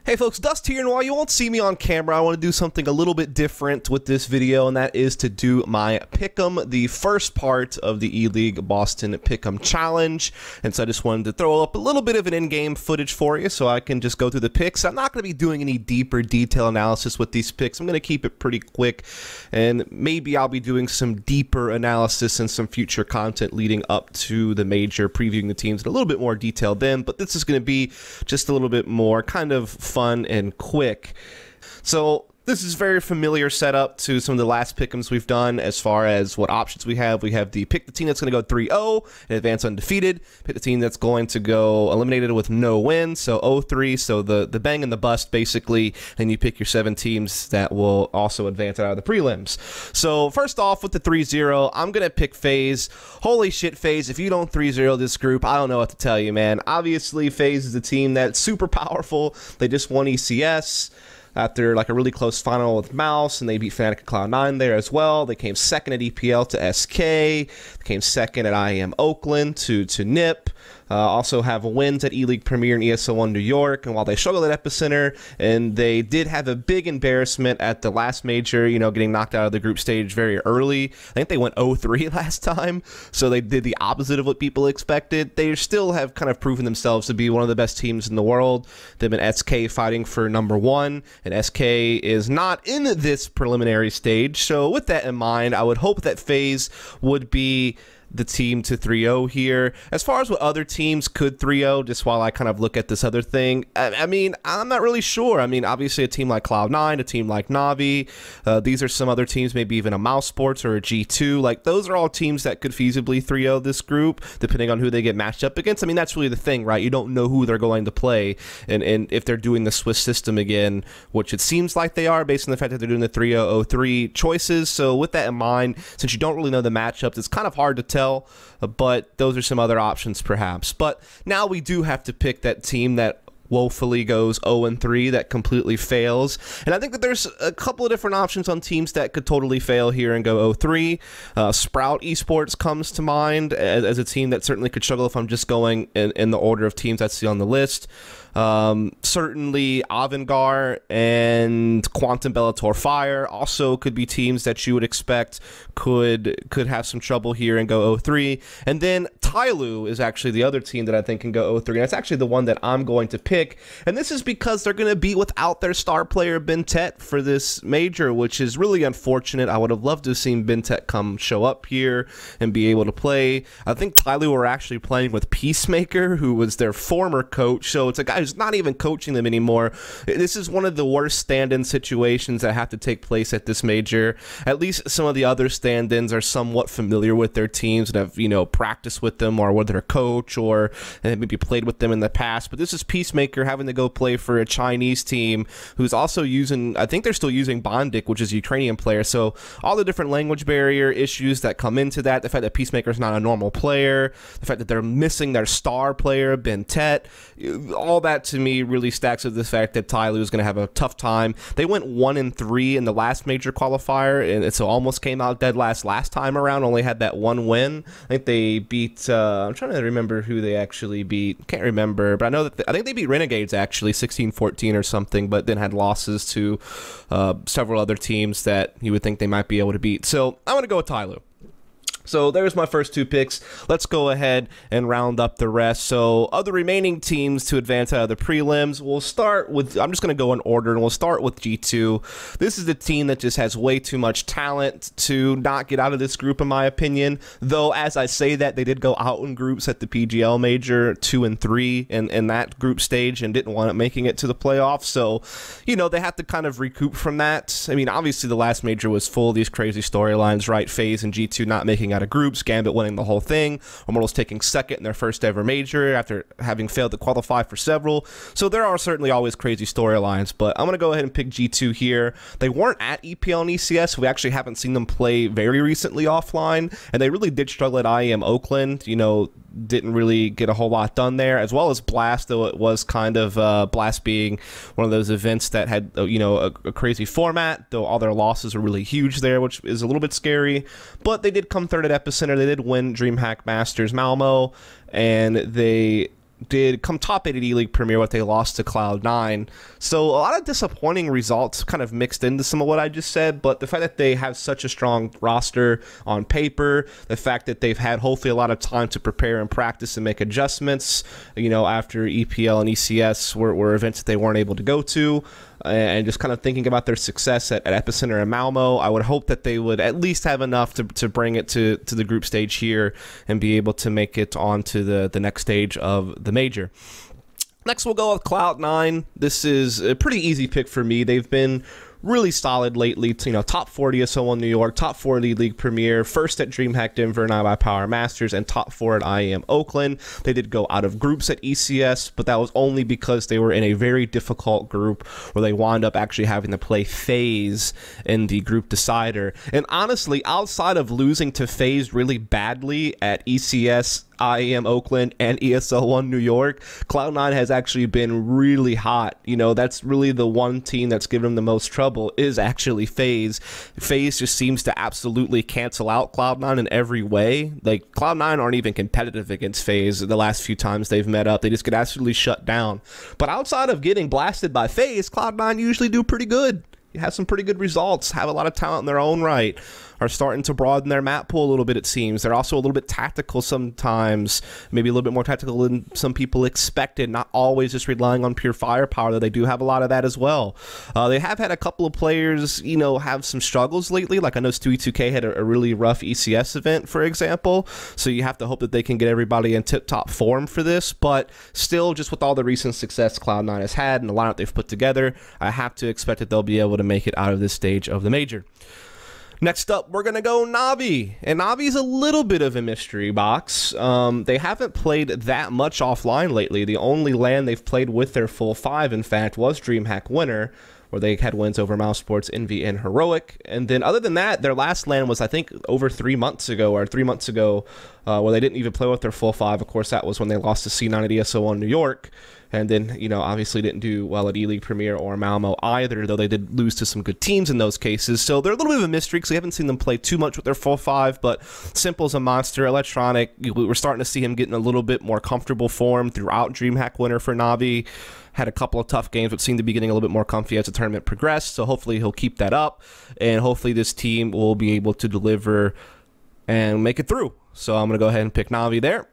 Hey folks, Dust here, and while you won't see me on camera, I want to do something a little bit different with this video, and that is to do my Pick'em, the first part of the E-League Boston Pick'em Challenge. And so I just wanted to throw up a little bit of an in-game footage for you so I can just go through the picks. I'm not going to be doing any deeper detail analysis with these picks. I'm going to keep it pretty quick, and maybe I'll be doing some deeper analysis and some future content leading up to the major, previewing the teams in a little bit more detail then, but this is going to be just a little bit more kind of fun and quick. So this is very familiar setup to some of the last pick'ems we've done as far as what options we have. We have the pick the team that's going to go 3-0 and advance undefeated. Pick the team that's going to go eliminated with no win, so 0-3, so the bang and the bust basically. And you pick your 7 teams that will also advance out of the prelims. So first off with the 3-0, I'm going to pick FaZe. Holy shit, FaZe, if you don't 3-0 this group, I don't know what to tell you, man. Obviously, FaZe is a team that's super powerful. They just won ECS after like a really close final with Mouse, and they beat Fnatic and Cloud9 there as well. They came second at EPL to SK. They came second at IEM Oakland to NIP. Also have wins at E-League Premier and ESL1 New York, and while they struggled at Epicenter, and they did have a big embarrassment at the last major, you know, getting knocked out of the group stage very early. I think they went 0-3 last time, so they did the opposite of what people expected. They still have kind of proven themselves to be one of the best teams in the world. They've been SK fighting for #1, and SK is not in this preliminary stage, so with that in mind, I would hope that FaZe would be the team to 3-0 here. As far as what other teams could 3-0, just while I kind of look at this other thing, I mean, I'm not really sure. I mean, obviously a team like Cloud9, a team like Navi, these are some other teams, maybe even a Mouse Sports or a G2. Like, those are all teams that could feasibly 3-0 this group, depending on who they get matched up against. I mean, that's really the thing, right? You don't know who they're going to play, and if they're doing the Swiss system again, which it seems like they are based on the fact that they're doing the 3-0-0-3 choices. So with that in mind, since you don't really know the matchups, it's kind of hard to tell, but those are some other options perhaps. But now we do have to pick that team that woefully goes 0-3, that completely fails. And I think that there's a couple of different options on teams that could totally fail here and go 0-3. Sprout Esports comes to mind as a team that certainly could struggle if I'm just going in the order of teams I see on the list. Certainly Avangar and Quantum Bellator Fire also could be teams that you would expect could have some trouble here and go 0-3. And then Tyloo is actually the other team that I think can go 0-3, and that's actually the one that I'm going to pick. And this is because they're going to be without their star player Bentet for this major, which is really unfortunate. I would have loved to have seen Bentet come show up here and be able to play. I think Tyloo were actually playing with Peacemaker, who was their former coach, so it's a guy who's not even coaching them anymore. This is one of the worst stand-in situations that have to take place at this major. At least some of the other stand-ins are somewhat familiar with their teams and have, you know, practiced with them or with their coach, or maybe played with them in the past. But this is Peacemaker having to go play for a Chinese team who's also using, I think they're still using Bondik, which is a Ukrainian player. So all the different language barrier issues that come into that, the fact that Peacemaker's not a normal player, the fact that they're missing their star player Bentet, all that to me really stacks with the fact that Tyloo is going to have a tough time. They went 1-3 in the last major qualifier, and so almost came out dead last time around, only had that one win. I think they beat, I'm trying to remember who they actually beat. Can't remember, but I know that I think they beat Renegades actually 16-14 or something, but then had losses to several other teams that you would think they might be able to beat. So I'm going to go with Tyloo. So there's my first 2 picks. Let's go ahead and round up the rest. So of the remaining teams to advance out of the prelims, we'll start with, I'm just going to go in order, and we'll start with G2. This is the team that just has way too much talent to not get out of this group, in my opinion. Though, as I say that, they did go out in groups at the PGL Major 2-3 in that group stage and didn't want it making it to the playoffs. So, you know, they have to kind of recoup from that. I mean, obviously the last major was full of these crazy storylines, right? FaZe and G2 not making out of groups, Gambit winning the whole thing, Immortals taking second in their first ever major after having failed to qualify for several. So there are certainly always crazy storylines, but I'm going to go ahead and pick G2 here. They weren't at EPL and ECS, so we actually haven't seen them play very recently offline, and they really did struggle at IEM Oakland. You know, didn't really get a whole lot done there, as well as Blast, though it was kind of Blast being one of those events that had, you know, a crazy format, though all their losses were really huge there, which is a little bit scary. But they did come third at Epicenter. They did win DreamHack Masters Malmo, and they did come top 8 at E-League Premier, but they lost to Cloud9. So a lot of disappointing results kind of mixed into some of what I just said, but the fact that they have such a strong roster on paper, the fact that they've had hopefully a lot of time to prepare and practice and make adjustments, you know, after EPL and ECS were events that they weren't able to go to, and just kind of thinking about their success at Epicenter and Malmo, I would hope that they would at least have enough to bring it to the group stage here and be able to make it onto the next stage of the major. Next, we'll go with Cloud9. This is a pretty easy pick for me. They've been really solid lately. You know, top 4 at ESL1 New York, top 4 at E-League Premier, first at DreamHack Denver and iBuyPower Masters, and top 4 at IEM Oakland. They did go out of groups at ECS, but that was only because they were in a very difficult group where they wound up actually having to play FaZe in the group decider. And honestly, outside of losing to FaZe really badly at ECS, IEM Oakland, and ESL1 New York, Cloud9 has actually been really hot. You know, that's really the one team that's given them the most trouble is actually FaZe. FaZe just seems to absolutely cancel out Cloud9 in every way. Like, Cloud9 aren't even competitive against FaZe the last few times they've met up. They just get absolutely shut down. But outside of getting blasted by FaZe, Cloud9 usually do pretty good. Have some pretty good results, have a lot of talent in their own right, are starting to broaden their map pool a little bit, it seems. They're also a little bit tactical sometimes, maybe a little bit more tactical than some people expected, not always just relying on pure firepower, though they do have a lot of that as well. They have had a couple of players, you know, have some struggles lately. Like I know Stewie2K had a really rough ECS event, for example, so you have to hope that they can get everybody in tip-top form for this, but still, just with all the recent success Cloud9 has had and the lineup they've put together, I have to expect that they'll be able to make it out of this stage of the major. Next up, we're going to go Navi, and Navi's a little bit of a mystery box. They haven't played that much offline lately. The only LAN they've played with their full 5, in fact, was DreamHack Winter, where they had wins over Mousesports, Envy, and Heroic. And then other than that, their last LAN was, I think, over 3 months ago, or 3 months ago, where they didn't even play with their full 5. Of course, that was when they lost to C9 at ESO1 New York. And then, you know, obviously didn't do well at E-League Premier or Malmo either, though they did lose to some good teams in those cases. So they're a little bit of a mystery because we haven't seen them play too much with their full 5, but Simple's a monster. Electronic, we're starting to see him getting a little bit more comfortable form throughout DreamHack Winter for Navi. Had a couple of tough games, but seemed to be getting a little bit more comfy as the tournament progressed. So hopefully he'll keep that up, and hopefully this team will be able to deliver and make it through. So I'm going to go ahead and pick Navi there.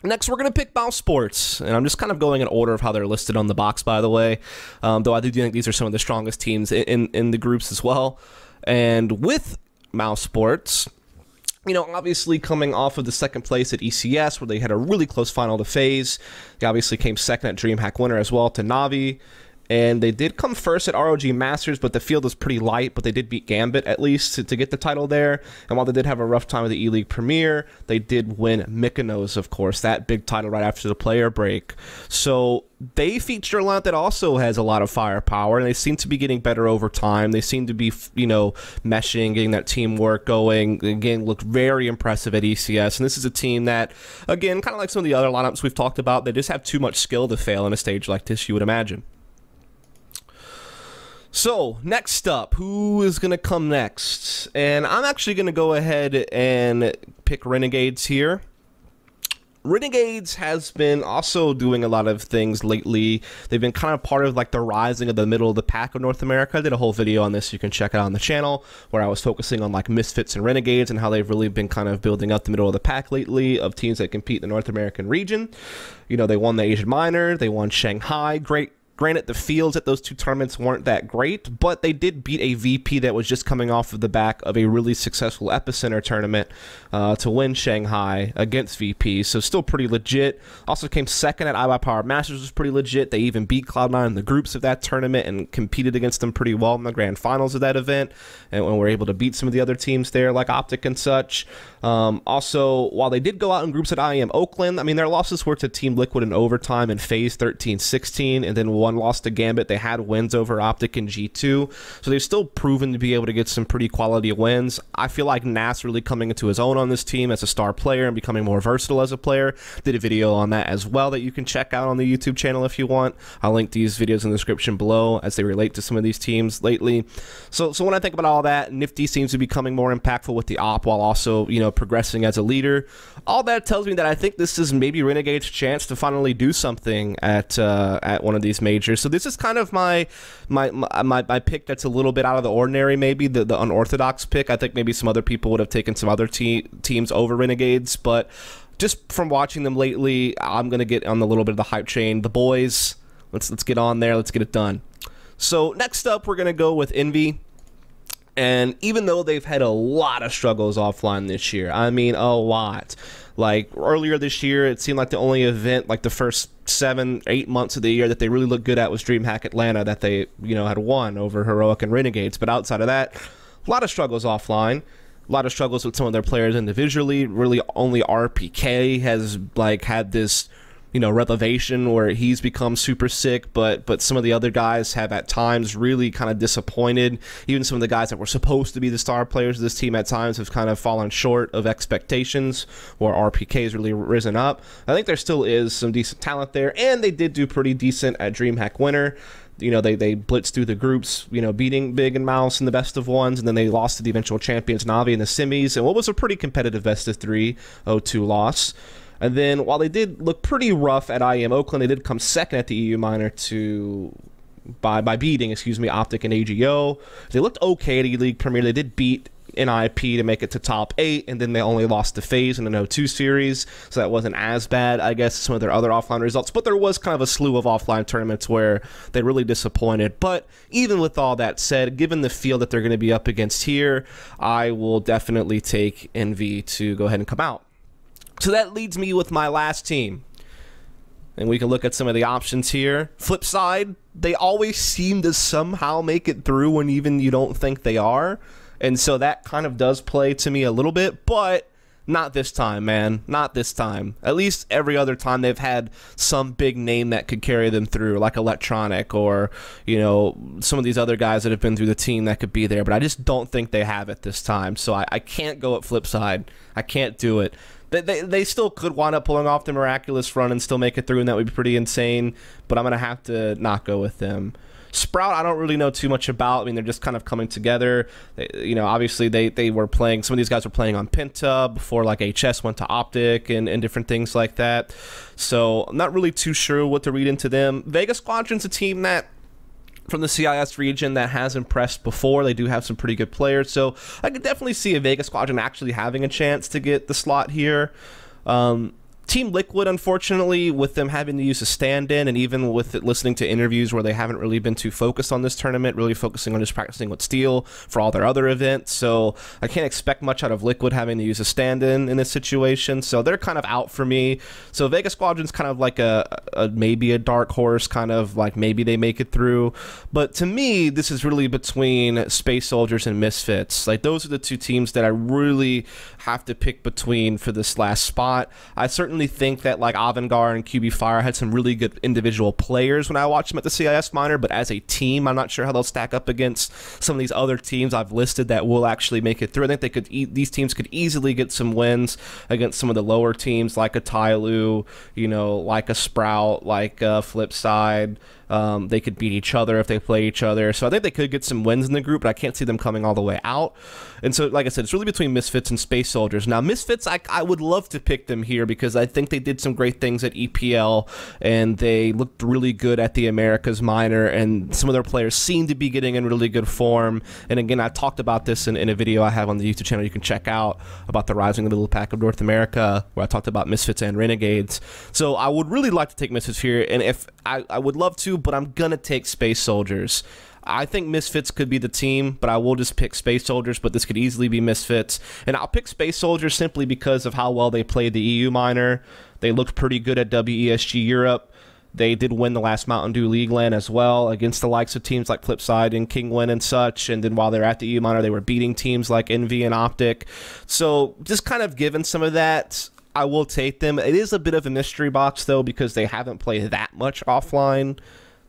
Next, we're going to pick Mousesports, and I'm just kind of going in order of how they're listed on the box, by the way, though I do think these are some of the strongest teams in the groups as well. And with Mousesports, you know, obviously coming off of the second place at ECS, where they had a really close final to FaZe, they obviously came second at DreamHack Winter as well to Navi. And they did come first at ROG Masters, but the field was pretty light, but they did beat Gambit at least to get the title there. And while they did have a rough time with the E-League Premier, they did win Mykonos, of course, that big title right after the player break. So they feature a lot that also has a lot of firepower, and they seem to be getting better over time. They seem to be, you know, meshing, getting that teamwork going. Again, looked very impressive at ECS. And this is a team that, again, kind of like some of the other lineups we've talked about, they just have too much skill to fail in a stage like this, you would imagine. So, next up, who is going to come next? And I'm actually going to go ahead and pick Renegades here. Renegades has been also doing a lot of things lately. They've been kind of part of like the rising of the middle of the pack of North America. I did a whole video on this. You can check it out on the channel, where I was focusing on like Misfits and Renegades and how they've really been kind of building up the middle of the pack lately of teams that compete in the North American region. You know, they won the Asian Minor. They won Shanghai. Granted, the fields at those two tournaments weren't that great, but they did beat a VP that was just coming off of the back of a really successful Epicenter tournament to win Shanghai against VP, so still pretty legit. Also came second at iBuyPower Masters, was pretty legit. They even beat Cloud9 in the groups of that tournament and competed against them pretty well in the grand finals of that event, and when we're able to beat some of the other teams there, like Optic and such. Also, while they did go out in groups at IEM Oakland, I mean, their losses were to Team Liquid in overtime and FaZe 13-16, and then one 1 loss to Gambit. They had wins over Optic and G2, so they've still proven to be able to get some pretty quality wins. I feel like Nas really coming into his own on this team as a star player and becoming more versatile as a player. Did a video on that as well that you can check out on the YouTube channel if you want. I'll link these videos in the description below as they relate to some of these teams lately. So when I think about all that, Nifty seems to be becoming more impactful with the op while also, you know, progressing as a leader. All that tells me that I think this is maybe Renegade's chance to finally do something at one of these majors. So this is kind of my pick that's a little bit out of the ordinary, maybe the unorthodox pick. I think maybe some other people would have taken some other teams over Renegades, but just from watching them lately, I'm gonna get on a little bit of the hype train. The boys, let's get on there, let's get it done. So next up, we're gonna go with Envy. And even though they've had a lot of struggles offline this year, I mean a lot. Like earlier this year, it seemed like the only event, like the first 7-8 months of the year that they really looked good at was DreamHack Atlanta, that they, you know, had won over Heroic and Renegades. But outside of that, a lot of struggles offline. A lot of struggles with some of their players individually. Really, only RPK has like had this, you know, revelation where he's become super sick, but some of the other guys have at times really kind of disappointed. Even some of the guys that were supposed to be the star players of this team at times have kind of fallen short of expectations, where RPK has really risen up. I think there still is some decent talent there, and they did do pretty decent at DreamHack Winter. You know, they blitzed through the groups, you know, beating Big and Mouse in the best of ones, and then they lost to the eventual champions Navi in the semis, and what was a pretty competitive best of 3 0-2 loss. And then while they did look pretty rough at IEM Oakland, they did come second at the EU Minor by beating, excuse me, Optic and AGO. They looked okay at E-League Premier. They did beat NIP to make it to top 8, and then they only lost to FaZe in an 0-2 series, so that wasn't as bad, I guess, as some of their other offline results. But there was kind of a slew of offline tournaments where they really disappointed. But even with all that said, given the field that they're going to be up against here, I will definitely take Envy to go ahead and come out. So that leads me with my last team. And we can look at some of the options here. Flip side, they always seem to somehow make it through when even you don't think they are. And so that kind of does play to me a little bit, but not this time, man. Not this time. At least every other time they've had some big name that could carry them through, like Electronic or, you know, some of these other guys that have been through the team that could be there. But I just don't think they have it this time. So I can't go at flip side. I can't do it. They still could wind up pulling off the miraculous run and still make it through, and that would be pretty insane, but I'm going to have to not go with them. Sprout, I don't really know too much about. I mean, they're just kind of coming together. You know, obviously they were playing, some of these guys were playing on Penta before like HS went to Optic and different things like that. So I'm not really too sure what to read into them. Vega Squadron's a team that, from the CIS region, that has impressed before. They do have some pretty good players, so I could definitely see a Vega Squadron actually having a chance to get the slot here. Team Liquid, unfortunately, with them having to use a stand-in, and even with it, listening to interviews where they haven't really been too focused on this tournament, really focusing on just practicing with Steel for all their other events. So I can't expect much out of Liquid having to use a stand-in this situation. So they're kind of out for me. So Vega Squadron's kind of like a maybe a dark horse, kind of like maybe they make it through. But to me, this is really between Space Soldiers and Misfits. Like, those are the two teams that I really have to pick between for this last spot. I certainly think that like Avangard and QB Fire had some really good individual players when I watched them at the CIS Minor, but as a team, I'm not sure how they'll stack up against some of these other teams I've listed that will actually make it through. I think these teams could easily get some wins against some of the lower teams like a Tyloo, you know, like a Sprout, like a Flipside. They could beat each other if they play each other. So I think they could get some wins in the group, but I can't see them coming all the way out. And so, like I said, it's really between Misfits and Space Soldiers. Now, Misfits, I would love to pick them here because I think they did some great things at EPL, and they looked really good at the Americas Minor, and some of their players seem to be getting in really good form. And again, I talked about this in a video I have on the YouTube channel you can check out about the Rising of the Middle Pack of North America, where I talked about Misfits and Renegades. So I would really like to take Misfits here, and if I would love to, but I'm going to take Space Soldiers. I think Misfits could be the team, but I will just pick Space Soldiers, but this could easily be Misfits. And I'll pick Space Soldiers simply because of how well they played the EU Minor. They looked pretty good at WESG Europe. They did win the last Mountain Dew League LAN as well against the likes of teams like Flipside and Kingwin and such. And then while they're at the EU Minor, they were beating teams like Envy and Optic. So just kind of given some of that, I will take them. It is a bit of a mystery box, though, because they haven't played that much offline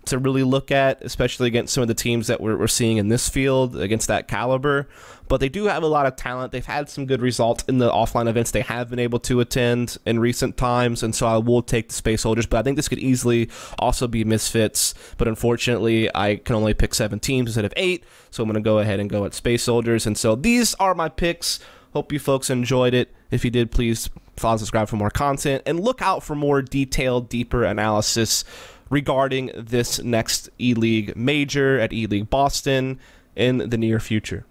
to really look at, especially against some of the teams that we're seeing in this field against that caliber. But they do have a lot of talent. They've had some good results in the offline events they have been able to attend in recent times, and so I will take the Space Soldiers. But I think this could easily also be Misfits. But unfortunately, I can only pick 7 teams instead of 8, so I'm going to go ahead and go at Space Soldiers. And so these are my picks. Hope you folks enjoyed it. If you did, please follow and subscribe for more content, and look out for more detailed, deeper analysis regarding this next E-League major at E-League Boston in the near future.